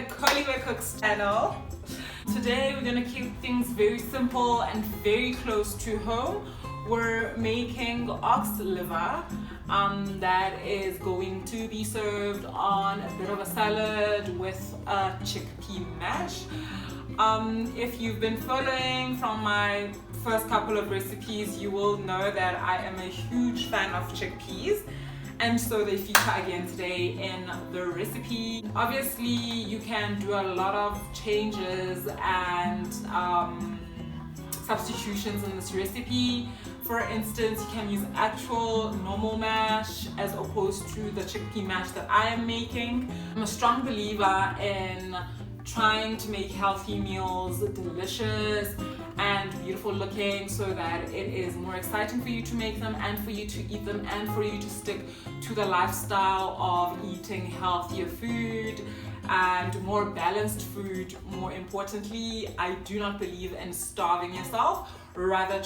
the Kholiwe Cooks channel. Today we're going to keep things very simple and very close to home. We're making ox liver that is going to be served on a bit of a salad with a chickpea mash. If you've been following from my first couple of recipes, you will know that I am a huge fan of chickpeas, and so they feature again today in the recipe. Obviously you can do a lot of changes and substitutions in this recipe. For instance, you can use actual normal mash as opposed to the chickpea mash that I am making. I'm a strong believer in trying to make healthy meals delicious and beautiful looking so that it is more exciting for you to make them and for you to eat them and for you to stick to the lifestyle of eating healthier food and more balanced food. More importantly, I do not believe in starving yourself, rather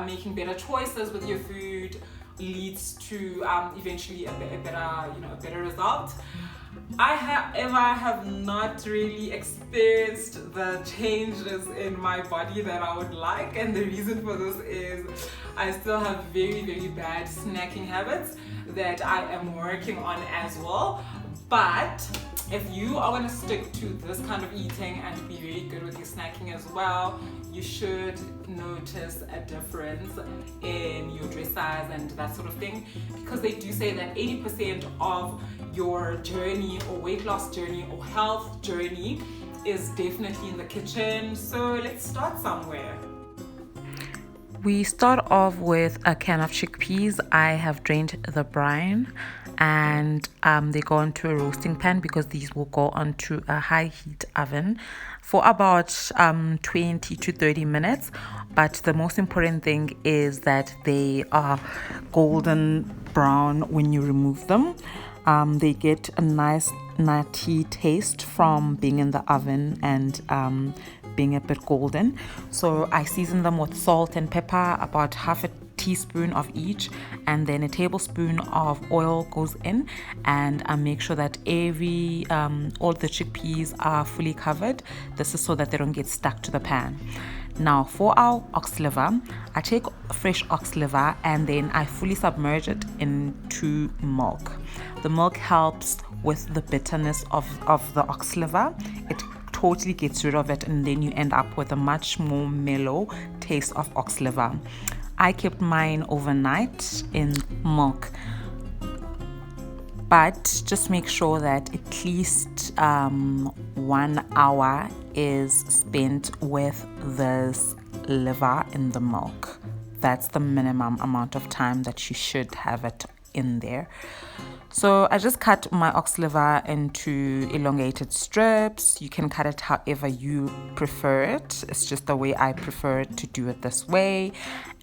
making better choices with your food leads to eventually a better result. I have not really experienced the changes in my body that I would like, and the reason for this is I still have very, very bad snacking habits that I am working on as well. But if you are going to stick to this kind of eating and be really good with your snacking as well, you should notice a difference in your dress size and that sort of thing, because they do say that 80% of your journey or weight loss journey or health journey is definitely in the kitchen. So let's start somewhere. We start off with a can of chickpeas. I have drained the brine and they go onto a roasting pan because these will go onto a high heat oven for about 20 to 30 minutes. But the most important thing is that they are golden brown when you remove them. They get a nice nutty taste from being in the oven and being a bit golden. So I season them with salt and pepper, about half a teaspoon of each, and then a tablespoon of oil goes in, and I make sure that all the chickpeas are fully covered. This is so that they don't get stuck to the pan. Now for our ox liver, I take fresh ox liver and then I fully submerge it into milk. The milk helps with the bitterness of the ox liver. It totally gets rid of it, and then you end up with a much more mellow taste of ox liver. I kept mine overnight in milk, but just make sure that at least 1 hour is spent with this liver in the milk. That's the minimum amount of time that you should have it in there. So I just cut my ox liver into elongated strips. You can cut it however you prefer it. It's just the way I prefer to do it this way.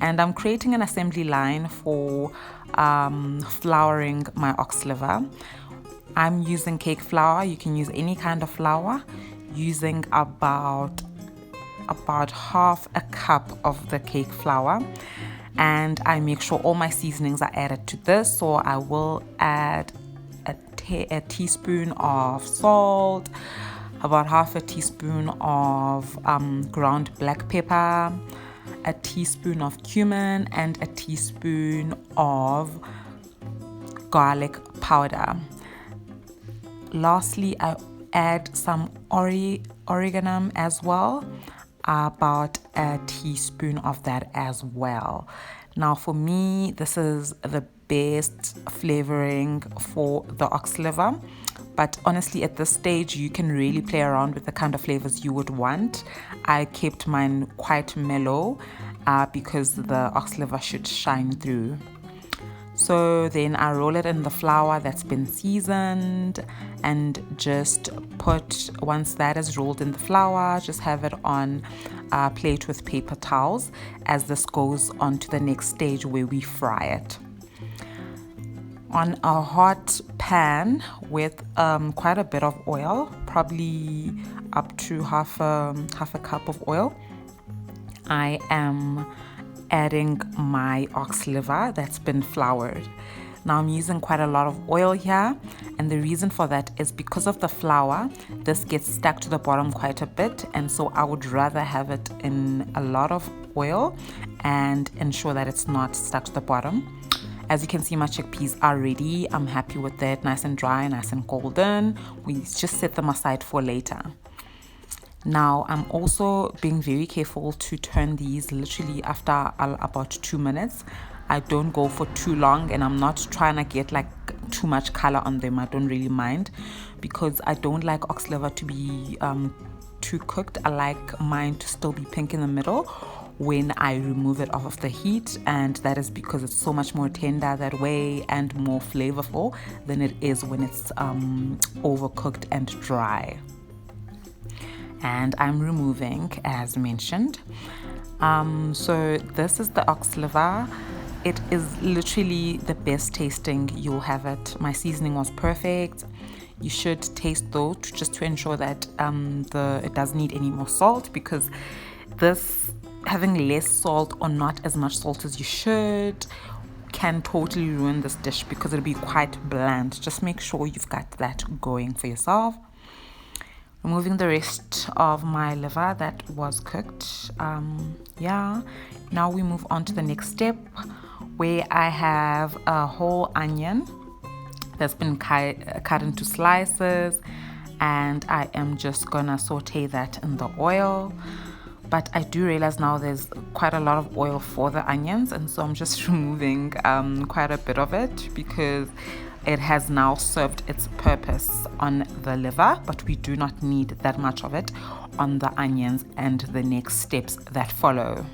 And I'm creating an assembly line for flouring my ox liver. I'm using cake flour. You can use any kind of flour, using about half a cup of the cake flour. And I make sure all my seasonings are added to this. So I will add a teaspoon of salt, about half a teaspoon of ground black pepper, a teaspoon of cumin, and a teaspoon of garlic powder. Lastly, I add some oregano as well, about a teaspoon of that as well. Now for me, this is the best flavoring for the ox liver, but honestly at this stage you can really play around with the kind of flavors you would want. I kept mine quite mellow because the ox liver should shine through. So then I roll it in the flour that's been seasoned, and just once that is rolled in the flour, just have it on a plate with paper towels as this goes on to the next stage where we fry it. On a hot pan with quite a bit of oil, probably up to half a cup of oil, I am adding my ox liver that's been floured. Now I'm using quite a lot of oil here, and the reason for that is because of the flour, this gets stuck to the bottom quite a bit, and so I would rather have it in a lot of oil and ensure that it's not stuck to the bottom. As you can see, my chickpeas are ready. I'm happy with that, nice and dry, nice and golden. We just set them aside for later. Now I'm also being very careful to turn these literally after about 2 minutes. I don't go for too long, and I'm not trying to get like too much color on them. I don't really mind because I don't like ox liver to be too cooked. I like mine to still be pink in the middle when I remove it off of the heat, and that is because it's so much more tender that way and more flavorful than it is when it's overcooked and dry. And I'm removing, as mentioned. So this is the ox liver. It is literally the best tasting you'll have it. My seasoning was perfect. You should taste though, just to ensure that it doesn't need any more salt, because this having less salt or not as much salt as you should can totally ruin this dish because it'll be quite bland. Just make sure you've got that going for yourself. Removing the rest of my liver that was cooked. Now we move on to the next step, where I have a whole onion that's been cut into slices, and I am just gonna saute that in the oil. But I do realize now there's quite a lot of oil for the onions, and so I'm just removing quite a bit of it because it has now served its purpose on the liver, but we do not need that much of it on the onions and the next steps that follow.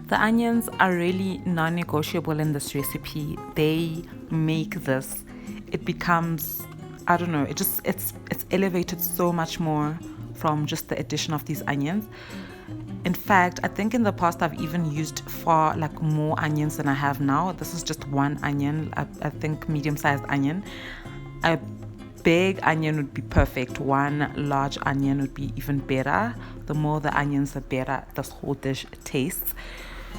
The onions are really non-negotiable in this recipe. They make this, it becomes, I don't know, it's elevated so much more from just the addition of these onions. In fact, I think in the past I've even used far more onions than I have now. This is just one onion, I think medium-sized onion. A big onion would be perfect. One large onion would be even better. The more the onions, the better this whole dish tastes.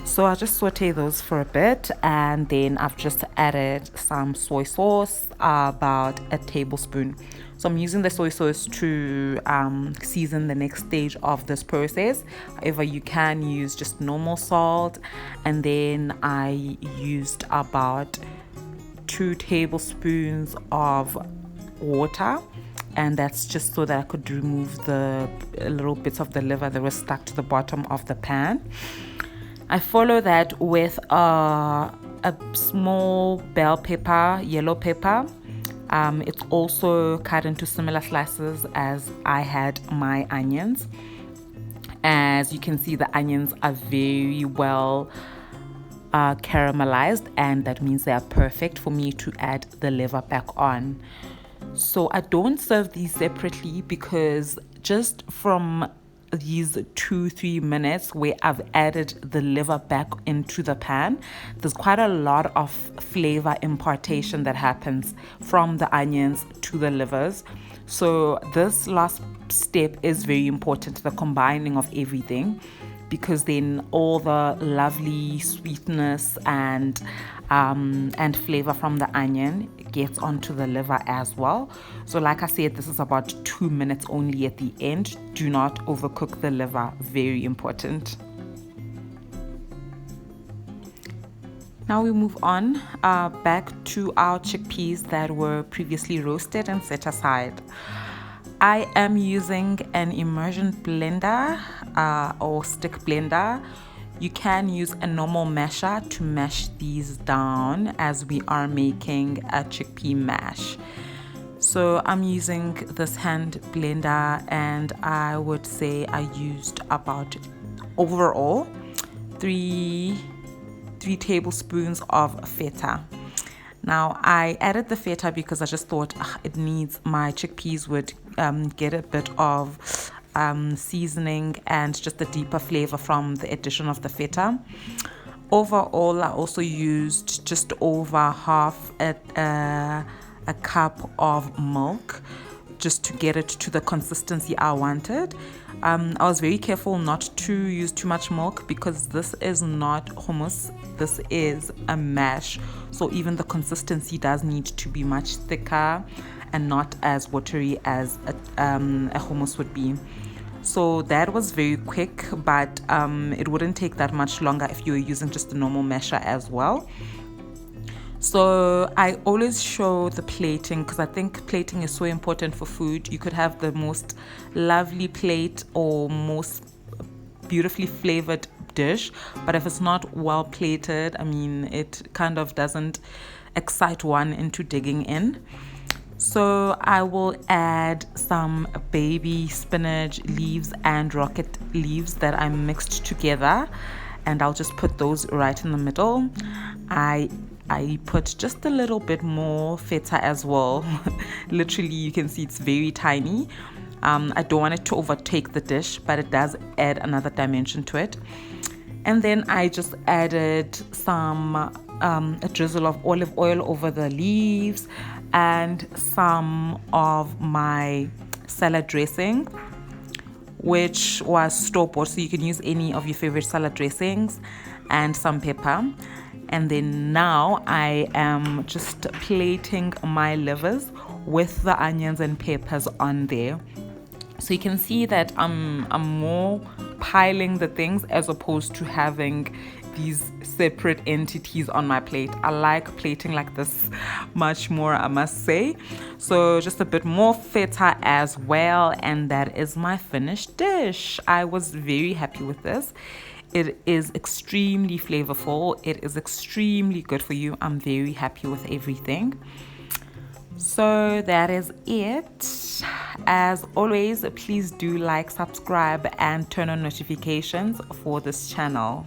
So I just saute those for a bit, and then I've just added some soy sauce, about a tablespoon. So I'm using the soy sauce to season the next stage of this process. However, you can use just normal salt. And then I used about 2 tablespoons of water, and that's just so that I could remove the little bits of the liver that was stuck to the bottom of the pan. I follow that with a small bell pepper, yellow pepper. It's also cut into similar slices as I had my onions. As you can see, the onions are very well caramelized, and that means they are perfect for me to add the liver back on. So I don't serve these separately because just from these 2-3 minutes where I've added the liver back into the pan, there's quite a lot of flavor impartation that happens from the onions to the livers. So this last step is very important, the combining of everything, because then all the lovely sweetness and flavor from the onion gets onto the liver as well. So like I said, this is about 2 minutes only at the end. Do not overcook the liver, very important. Now we move on back to our chickpeas that were previously roasted and set aside. I am using an immersion blender or stick blender. You can use a normal masher to mash these down, as we are making a chickpea mash. So I'm using this hand blender, and I would say I used about overall 3 tablespoons of feta. Now I added the feta because I just thought my chickpeas would get a bit of seasoning and just a deeper flavor from the addition of the feta. Overall, I also used just over half a cup of milk just to get it to the consistency I wanted. I was very careful not to use too much milk because this is not hummus, this is a mash, so even the consistency does need to be much thicker and not as watery as a hummus would be. So that was very quick, but it wouldn't take that much longer if you were using just a normal masher as well. So I always show the plating because I think plating is so important for food. You could have the most lovely plate or most beautifully flavored dish, but if it's not well plated, I mean, it kind of doesn't excite one into digging in. So I will add some baby spinach leaves and rocket leaves that I mixed together, and I'll just put those right in the middle. I put just a little bit more feta as well. Literally, you can see it's very tiny. I don't want it to overtake the dish, but it does add another dimension to it. And then I just added some a drizzle of olive oil over the leaves and some of my salad dressing, which was store-bought, so you can use any of your favorite salad dressings, and some pepper. And then now I am just plating my livers with the onions and peppers on there. So you can see that I'm more piling the things as opposed to having these separate entities on my plate. I like plating like this much more, I must say. So just a bit more feta as well, and that is my finished dish. I was very happy with this. It is extremely flavorful. It is extremely good for you. I'm very happy with everything. So that is it. As always, please do like, subscribe, and turn on notifications for this channel.